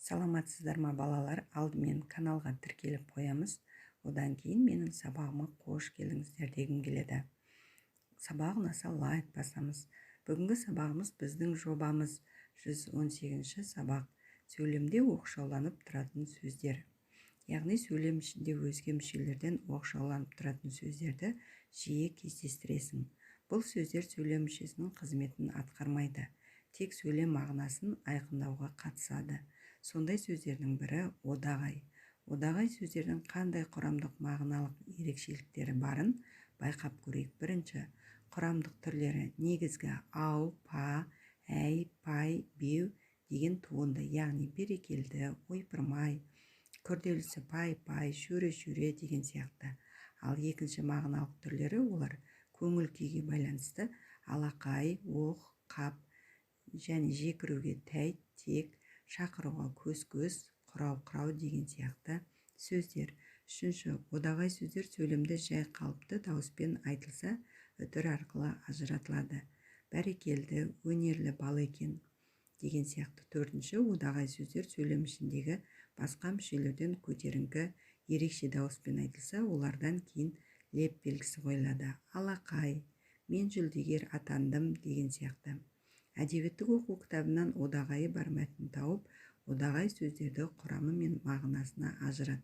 Саламатсыздар ма балалар? Алдымен каналға тіркеліп қоямыз. Одан кейін менің сабағыма қош келдіңіздер дегім келеді. Сабақ ұнаса лайк басамыз. Бүгінгі сабағымыз біздің жобамыз 118-ші сабақ. Сөйлемде оқшауланып тұратын сөздер. Яғни сөйлем ішінде өзге мүшелерден оқшауланып тұратын сөздерді жиі кездестіресің. Бұл сөздер сөйлем мүшесінің қызметін атқармайды. Тек сөйлем мағынасын айқындауға қатысады. Сондай сөздердің бірі одағай. Одағай сөздердің қандай құрамдық мағыналық ерекшеліктері барын байқап көрейік. Бірінші, құрамдық түрлері негізгі ау, па, әй, пай, беу деген туынды, яғни берекелді, ойпырмай, күрделісі пай, шөре деген сияқты. Ал екінші мағыналық түрлері олар көңіл күйге байланысты алақай, оқ, қап және жекіруге тәйт, тек, шақыруға көз, құрау деген сияқты сөздер. Үшінші, одағай сөздер сөйлемді жай қалыпты дауыспен айтылса үтір арқылы ажыратылады. Бәрекелді, өнерлі бал екен деген сияқты. Төртінші, одағай сөздер сөйлем ішіндегі басқа мүшелерден көтеріңкі ерекше дауыспен айтылса, олардан кейін леп белгісі қойылады. Алақай, мен жүлдегер атандым деген сияқты. Әдебиеттік оқу кітабынан одағайы бар мәтін тауып, одағай сөздерді құрамы мен мағынасына ажырат.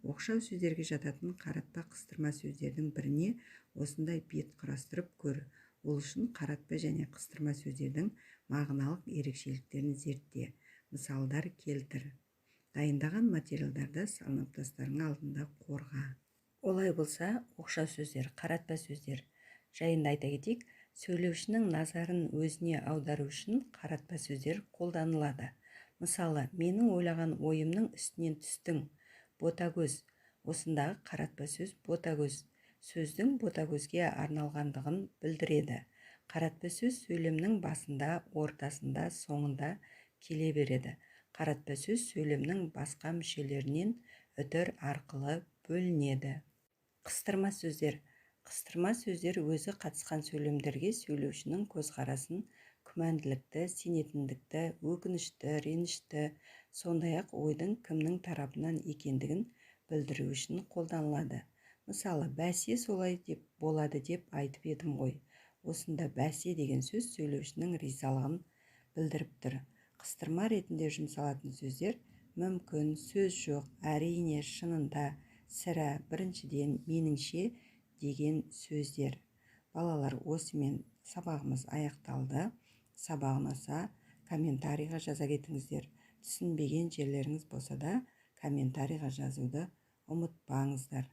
Оқшау сөздерге жататын қаратпа қыстырма сөздердің біріне осындай бет құрастырып көр. Ол үшін қаратпа және қыстырма сөздердің мағыналық ерекшеліктерін зертте. Мысалдар келтір. Дайындаған материалдарды сыныптастарың алдында қорға. Олай болса, оқшау сөздер, қаратпа сөздер жайында айта кетейік. Сөйлеушінің назарын өзіне аудару үшін қаратпа сөздер қолданылады. Мысалы, менің ойлаған ойымның үстінен түстің. Ботагөз. Осындағы қаратпа сөз ботагөз. Сөздің ботагөзге арналғандығын білдіреді. Қаратпа сөз сөйлемнің басында, ортасында, соңында келе береді. Қаратпа сөз сөйлемнің басқа мүшелерінен үтір арқылы бөлінеді. Қыстырма сөздер. Қыстырма сөздер өзі қатысқан сөйлемдерге сөйлеушінің көзқарасын, күмәнділікті, сенетіндікті, өкінішті, ренішті, сондай-ақ ойдың кімнің тарапынан екендігін білдіру үшін қолданылады. Мысалы, бәсе солай деп болады деп айтып едім ғой. Осында бәсе деген сөз сөйлеушінің ризалығын білдіріп тұр. Қыстырма ретінде жұмсалатын сөздер мүмкін, сөз жоқ, әрине, шынында, сірә, біріншіден, меніңше деген сөздер. Балалар, осымен сабағымыз аяқталды. Сабақ ұнаса комментарийға жаза кетіңіздер. Түсінбеген жерлеріңіз болса да комментарийға жазуды ұмытпаңыздар.